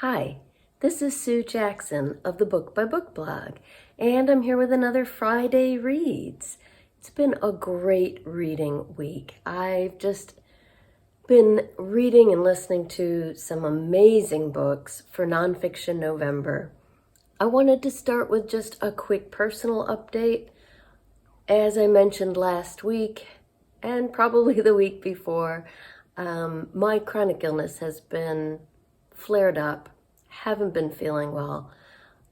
Hi, this is Sue Jackson of the Book by Book blog, and I'm here with another Friday Reads. It's been a great reading week. I've just been reading and listening to some amazing books for Nonfiction November. I wanted to start with just a quick personal update. As I mentioned last week, and probably the week before, my chronic illness has been flared up, haven't been feeling well.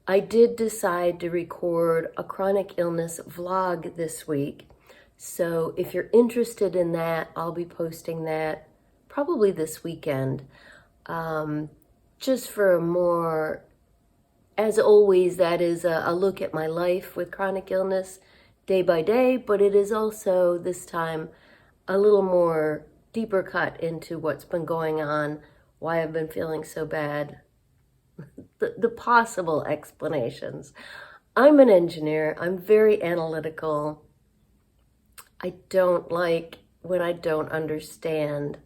I did decide to record a chronic illness vlog this week. So if you're interested in that, I'll be posting that probably this weekend. Just for more, as always, that is a look at my life with chronic illness day by day, but it is also this time a little more deeper cut into what's been going on, why I've been feeling so bad, the possible explanations. I'm an engineer. I'm very analytical. I don't like when I don't understand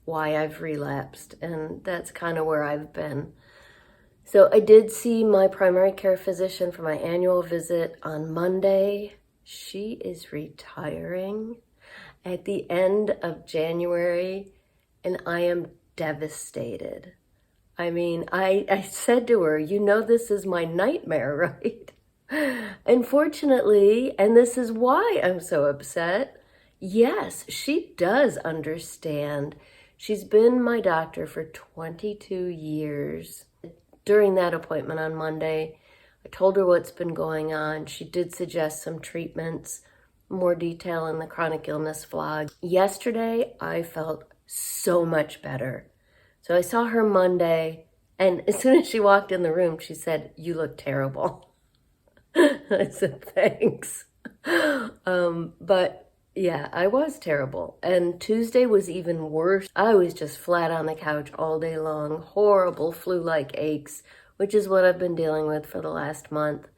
why I've relapsed, and that's kind of where I've been. So I did see my primary care physician for my annual visit on Monday. She is retiring at the end of January, and I am devastated. I mean, I said to her, you know, this is my nightmare, right? Unfortunately, and this is why I'm so upset, yes, she does understand. She's been my doctor for 22 years. During that appointment on Monday, I told her what's been going on. She did suggest some treatments, more detail in the chronic illness vlog. Yesterday, I felt so much better. So I saw her Monday, and as soon as she walked in the room, she said, "You look terrible." I said, "Thanks." But yeah, I was terrible. And Tuesday was even worse. I was just flat on the couch all day long, horrible flu-like aches, which is what I've been dealing with for the last month.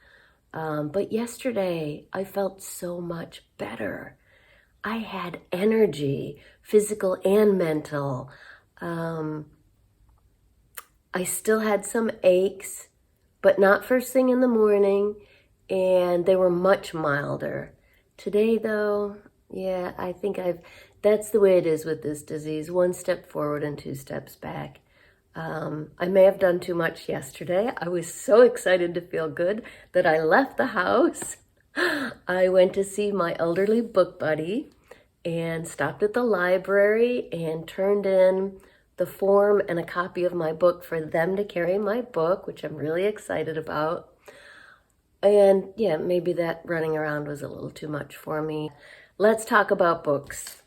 But yesterday, I felt so much better. I had energy, physical and mental. I still had some aches, but not first thing in the morning, and they were much milder. Today, though, yeah, I think that's the way it is with this disease. 1 step forward and 2 steps back. I may have done too much yesterday. I was so excited to feel good that I left the house. I went to see my elderly book buddy and stopped at the library and turned in the form and a copy of my book for them to carry my book, which I'm really excited about. And yeah, maybe that running around was a little too much for me. Let's talk about books.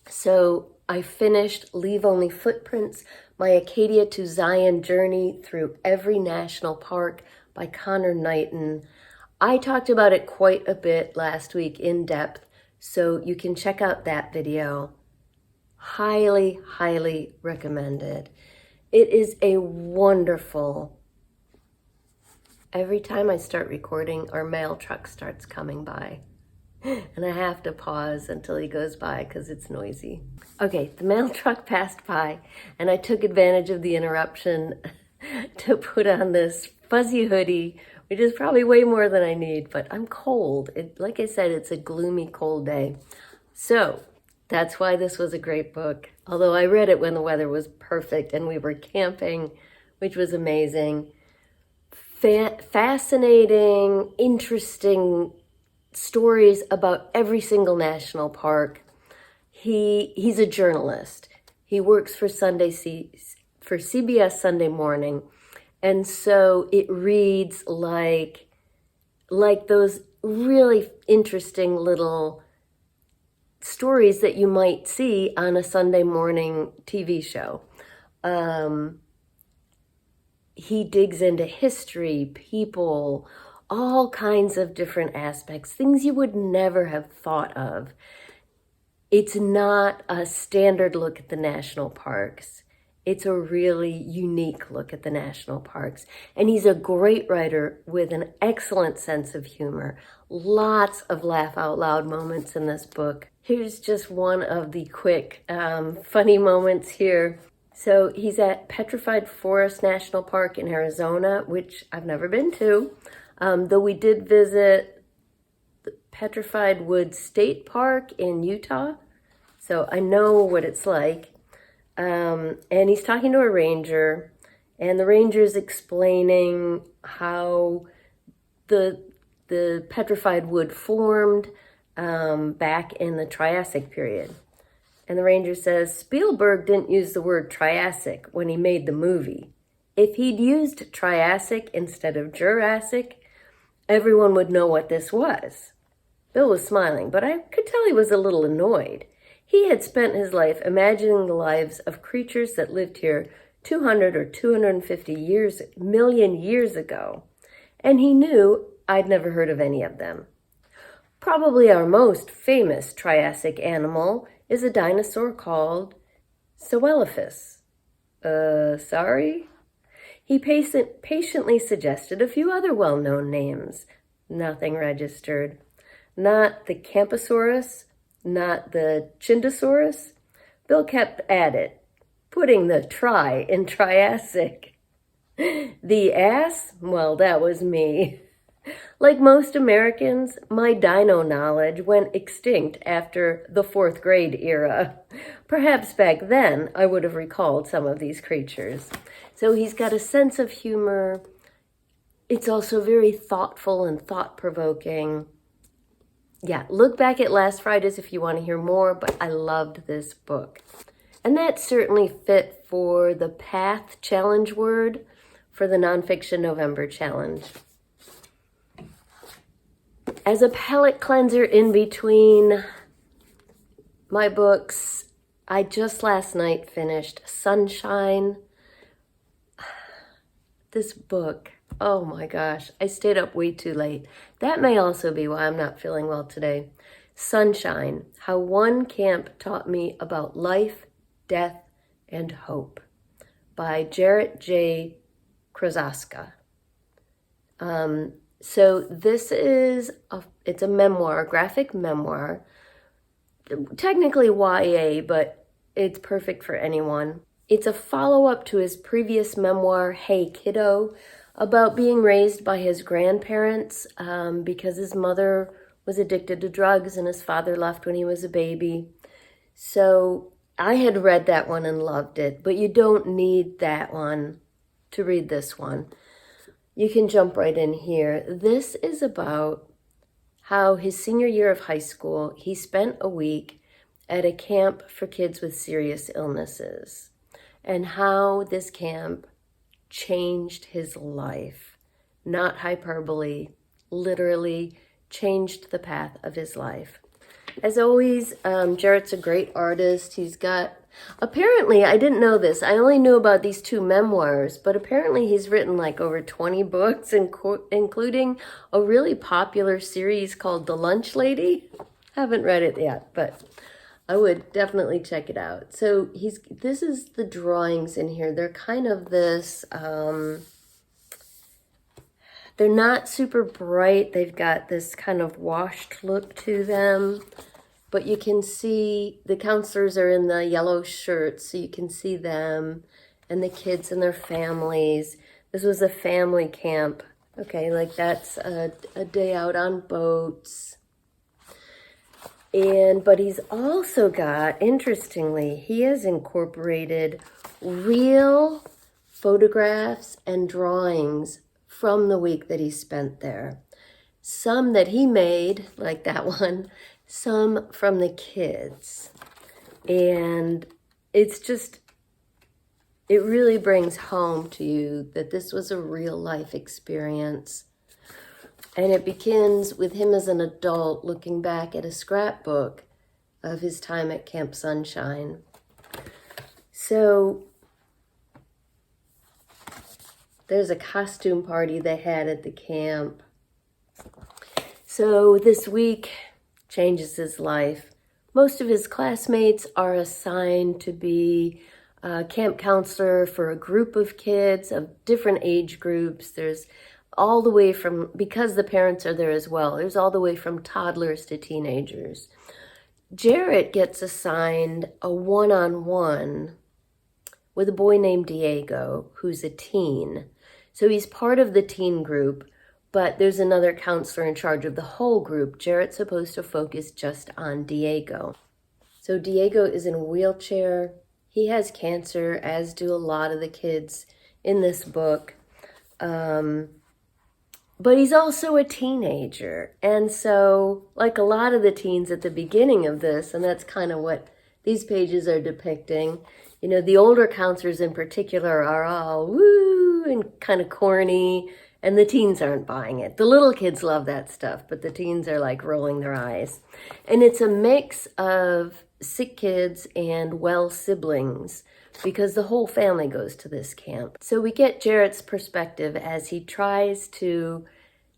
So I finished Leave Only Footprints, My Acadia to Zion Journey Through Every National Park by Connor Knighton. I talked about it quite a bit last week in depth, so you can check out that video. Highly, highly recommended. It is a wonderful... Every time I start recording, our mail truck starts coming by. And I have to pause until he goes by because it's noisy. Okay, the mail truck passed by, and I took advantage of the interruption to put on this fuzzy hoodie, which is probably way more than I need, but I'm cold. Like I said, it's a gloomy, cold day. So that's why this was a great book. Although I read it when the weather was perfect and we were camping, which was amazing. Fascinating, interesting stories about every single national park. He's a journalist. He works for CBS Sunday Morning, and so it reads like those really interesting little stories that you might see on a Sunday morning TV show. He digs into history, people, all kinds of different aspects, things you would never have thought of. It's not a standard look at the national parks. It's a really unique look at the national parks. And he's a great writer with an excellent sense of humor. Lots of laugh out loud moments in this book. Here's just one of the quick funny moments here. So he's at Petrified Forest National Park in Arizona, which I've never been to, though we did visit the Petrified Woods State Park in Utah, so I know what it's like. And he's talking to a ranger, and the ranger's explaining how the petrified wood formed back in the Triassic period. And the ranger says, Spielberg didn't use the word Triassic when he made the movie. If he'd used Triassic instead of Jurassic, everyone would know what this was. Bill was smiling, but I could tell he was a little annoyed. He had spent his life imagining the lives of creatures that lived here 200 or 250 million years ago, and he knew I'd never heard of any of them. Probably our most famous Triassic animal is a dinosaur called Soelephus. Sorry? He patiently suggested a few other well-known names. Nothing registered. Not the Camposaurus, not the Chindosaurus. Bill kept at it, putting the tri in Triassic. The ass? Well, that was me. Like most Americans, my dino knowledge went extinct after the 4th grade era. Perhaps back then I would have recalled some of these creatures. So he's got a sense of humor. It's also very thoughtful and thought-provoking. Yeah, look back at last Fridays if you want to hear more, but I loved this book. And that certainly fit for the Path challenge word for the Nonfiction November challenge. As a palate cleanser in between my books, I just last night finished Sunshine. This book, oh my gosh, I stayed up way too late. That may also be why I'm not feeling well today. Sunshine, How One Camp Taught Me About Life, Death, and Hope by Jarrett J. Krasaska. So this is it's a memoir, a graphic memoir, technically YA, but it's perfect for anyone. It's a follow-up to his previous memoir, Hey Kiddo, about being raised by his grandparents because his mother was addicted to drugs and his father left when he was a baby. So I had read that one and loved it, but you don't need that one to read this one. You can jump right in here. This is about how his senior year of high school, he spent a week at a camp for kids with serious illnesses, and how this camp changed his life. Not hyperbole, literally changed the path of his life. As always, Jarrett's a great artist. He's got, apparently, I didn't know this. I only knew about these 2 memoirs, but apparently he's written like over 20 books, including a really popular series called The Lunch Lady. Haven't read it yet, but I would definitely check it out. So this is the drawings in here. They're kind of this, they're not super bright. They've got this kind of washed look to them. But you can see the counselors are in the yellow shirts, so you can see them and the kids and their families. This was a family camp. Okay, like that's a day out on boats. But he's also got, interestingly, he has incorporated real photographs and drawings from the week that he spent there. Some that he made, like that one, some from the kids. And it's just, it really brings home to you that this was a real life experience. And it begins with him as an adult looking back at a scrapbook of his time at Camp Sunshine. So there's a costume party they had at the camp. So this week changes his life. Most of his classmates are assigned to be a camp counselor for a group of kids of different age groups. There's all the way from, because the parents are there as well, there's all the way from toddlers to teenagers. Jarrett gets assigned a one-on-one with a boy named Diego, who's a teen. So he's part of the teen group, but there's another counselor in charge of the whole group. Jarrett's supposed to focus just on Diego. So Diego is in a wheelchair. He has cancer, as do a lot of the kids in this book. But he's also a teenager. And so, like a lot of the teens at the beginning of this, and that's kind of what these pages are depicting, you know, the older counselors in particular are all woo and kind of corny, and the teens aren't buying it. The little kids love that stuff, but the teens are like rolling their eyes. And it's a mix of sick kids and well siblings, because the whole family goes to this camp. So we get Jarrett's perspective as he tries to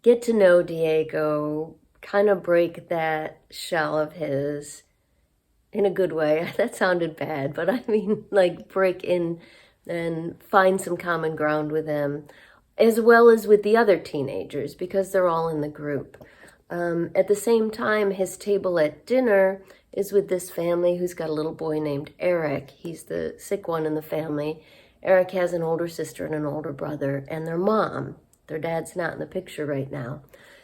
get to know Diego, kind of break that shell of his in a good way. That sounded bad, but I mean like break in and find some common ground with him, as well as with the other teenagers, because they're all in the group. At the same time, his table at dinner is with this family who's got a little boy named Eric. He's the sick one in the family. Eric has an older sister and an older brother, and their mom. Their dad's not in the picture right now.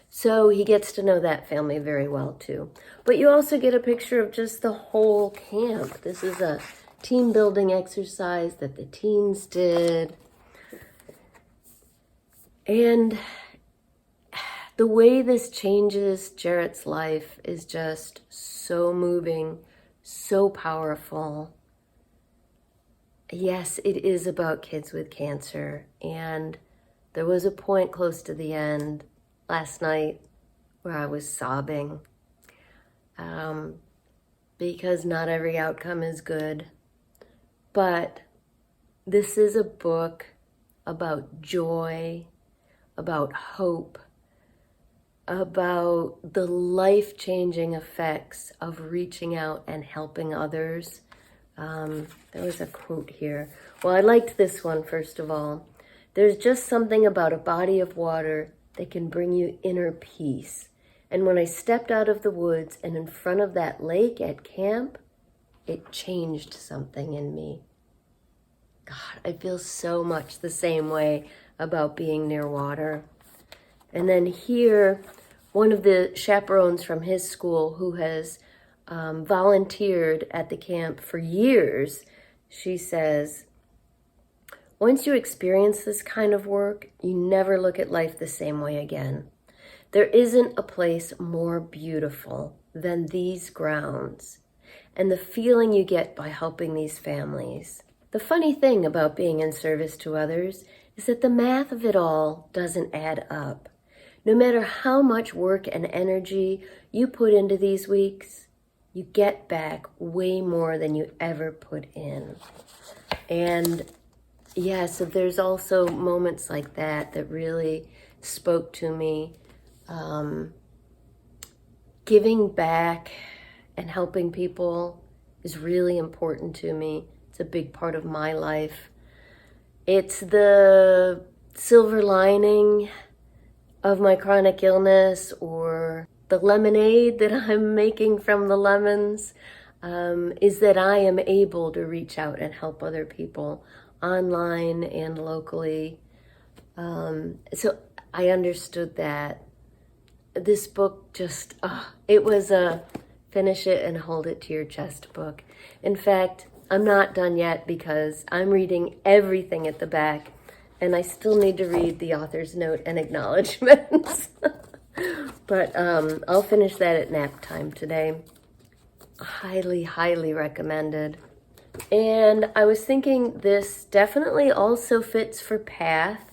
So he gets to know that family very well too. But you also get a picture of just the whole camp. This is a team building exercise that the teens did. And the way this changes Jarrett's life is just so moving, so powerful. Yes, it is about kids with cancer. And there was a point close to the end last night where I was sobbing, because not every outcome is good. But this is a book about joy, about hope, about the life-changing effects of reaching out and helping others. There was a quote here. Well, I liked this one, first of all. There's just something about a body of water that can bring you inner peace. And when I stepped out of the woods and in front of that lake at camp, it changed something in me. God, I feel so much the same way about being near water. And then here, one of the chaperones from his school who has volunteered at the camp for years, she says, once you experience this kind of work, you never look at life the same way again. There isn't a place more beautiful than these grounds and the feeling you get by helping these families. The funny thing about being in service to others is that the math of it all doesn't add up. No matter how much work and energy you put into these weeks, you get back way more than you ever put in. And yeah, so there's also moments like that that really spoke to me. Giving back and helping people is really important to me. It's a big part of my life. It's the silver lining of my chronic illness, or the lemonade that I'm making from the lemons, is that I am able to reach out and help other people online and locally. So I understood that. This book just, it was a finish it and hold it to your chest book. In fact, I'm not done yet because I'm reading everything at the back, and I still need to read the author's note and acknowledgments. But I'll finish that at nap time today. Highly, highly recommended. And I was thinking this definitely also fits for Path,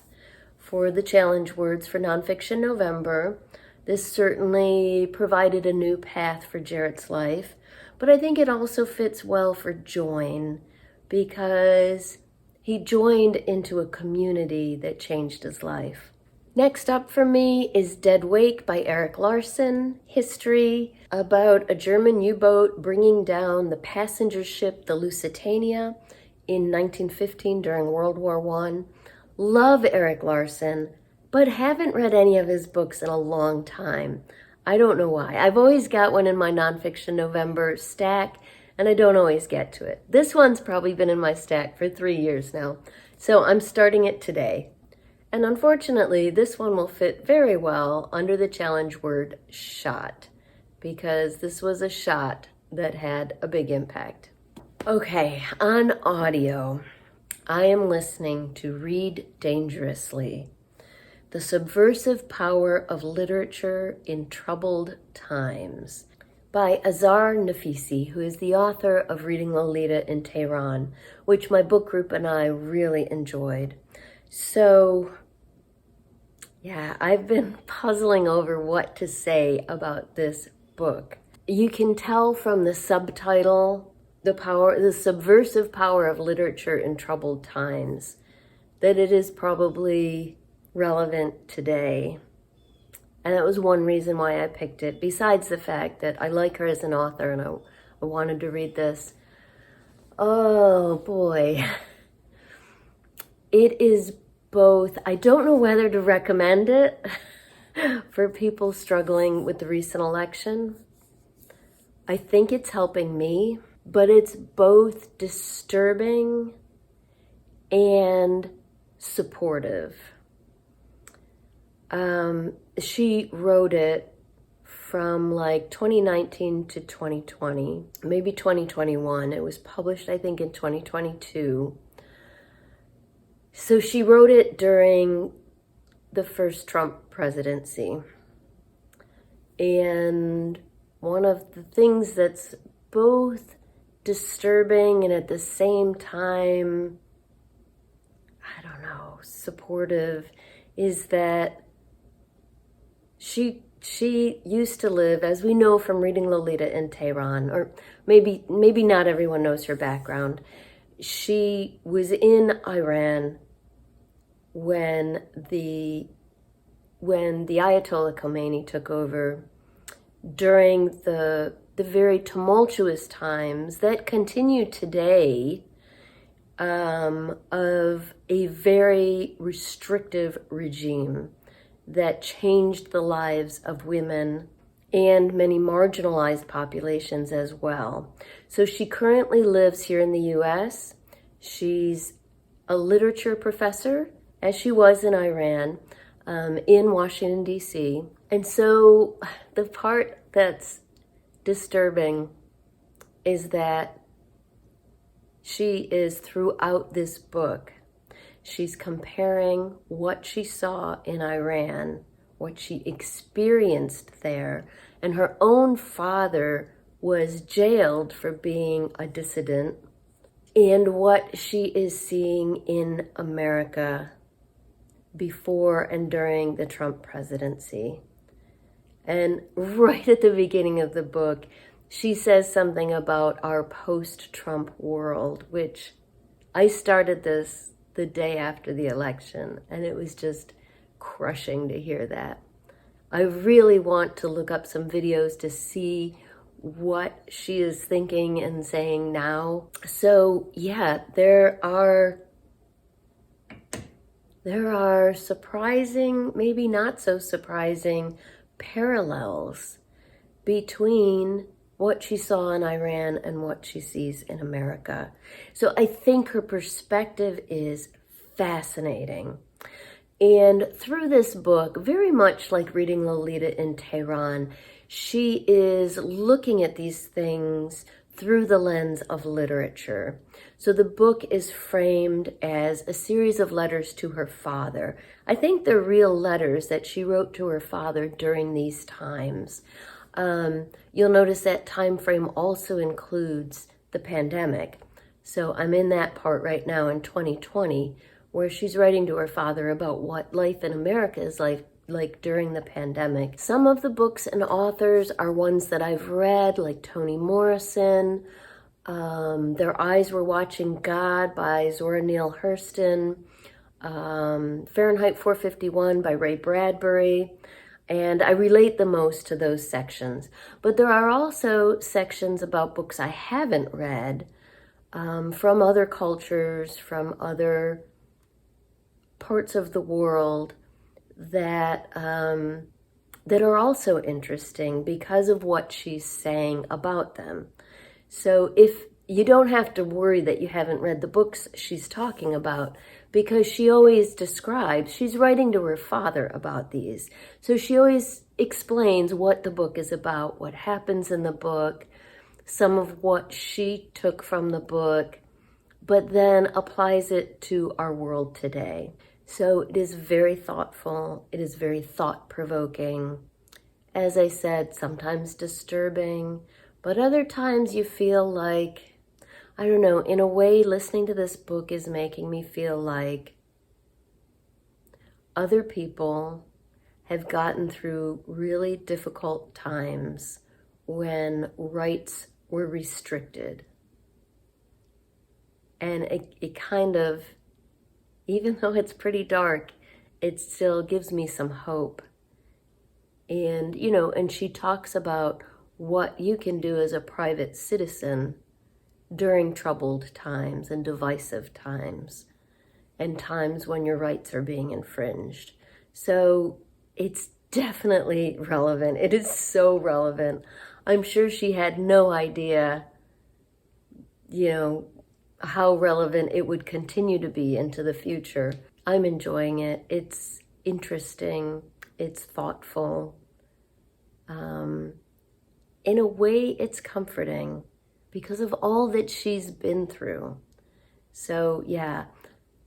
for the challenge words for Nonfiction November. This certainly provided a new path for Jarrett's life, but I think it also fits well for Join, because he joined into a community that changed his life. Next up for me is Dead Wake by Erik Larson, history about a German U-boat bringing down the passenger ship the Lusitania in 1915 during World War I. Love Erik Larson, but haven't read any of his books in a long time. I don't know why. I've always got one in my Nonfiction November stack, and I don't always get to it. This one's probably been in my stack for 3 years now, so I'm starting it today. And unfortunately, this one will fit very well under the challenge word shot, because this was a shot that had a big impact. Okay, on audio, I am listening to Read Dangerously, The Subversive Power of Literature in Troubled Times, by Azar Nafisi, who is the author of Reading Lolita in Tehran, which my book group and I really enjoyed. So, yeah, I've been puzzling over what to say about this book. You can tell from the subtitle, the subversive power of literature in troubled times, that it is probably relevant today. And that was one reason why I picked it, besides the fact that I like her as an author and I wanted to read this. Oh boy. It is both, I don't know whether to recommend it for people struggling with the recent election. I think it's helping me, but it's both disturbing and supportive. She wrote it from like 2019 to 2020, maybe 2021. It was published, I think, in 2022. So she wrote it during the first Trump presidency. And one of the things that's both disturbing and at the same time, I don't know, supportive, is that she used to live, as we know from Reading Lolita in Tehran, or maybe not everyone knows her background. She was in Iran when the Ayatollah Khomeini took over during the very tumultuous times that continue today of a very restrictive regime that changed the lives of women and many marginalized populations as well. So she currently lives here in the US. She's a literature professor, as she was in Iran, in Washington, D.C. And so the part that's disturbing is that she is, throughout this book, she's comparing what she saw in Iran, what she experienced there, and her own father was jailed for being a dissident, and what she is seeing in America before and during the Trump presidency. And right at the beginning of the book, she says something about our post-Trump world, which I started this the day after the election, and it was just crushing to hear that. I really want to look up some videos to see what she is thinking and saying now. So yeah, there are surprising, maybe not so surprising, parallels between what she saw in Iran and what she sees in America. So I think her perspective is fascinating. And through this book, very much like Reading Lolita in Tehran, she is looking at these things through the lens of literature. So the book is framed as a series of letters to her father. I think they're real letters that she wrote to her father during these times. You'll notice that time frame also includes the pandemic. So I'm in that part right now in 2020, where she's writing to her father about what life in America is like during the pandemic. Some of the books and authors are ones that I've read, like Toni Morrison. Their Eyes Were Watching God by Zora Neale Hurston. Fahrenheit 451 by Ray Bradbury. And I relate the most to those sections. But there are also sections about books I haven't read, from other cultures, from other parts of the world, that are also interesting because of what she's saying about them. So if you don't have to worry that you haven't read the books she's talking about, because she always describes, she's writing to her father about these. So she always explains what the book is about, what happens in the book, some of what she took from the book, but then applies it to our world today. So it is very thoughtful. It is very thought-provoking. As I said, sometimes disturbing, but other times you feel like, I don't know, in a way, listening to this book is making me feel like other people have gotten through really difficult times when rights were restricted. And it kind of, even though it's pretty dark, it still gives me some hope. And, you know, and she talks about what you can do as a private citizen during troubled times and divisive times and times when your rights are being infringed. So it's definitely relevant. It is so relevant. I'm sure she had no idea, you know, how relevant it would continue to be into the future. I'm enjoying it. It's interesting. It's thoughtful. In a way, it's comforting because of all that she's been through. So yeah,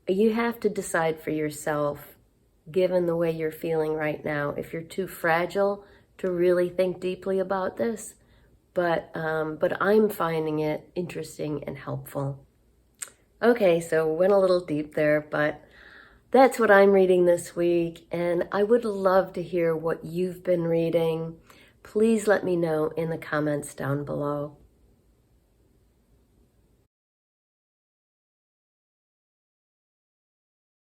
you have to decide for yourself, given the way you're feeling right now, if you're too fragile to really think deeply about this. But I'm finding it interesting and helpful. Okay, so went a little deep there, but that's what I'm reading this week, and I would love to hear what you've been reading. Please let me know in the comments down below.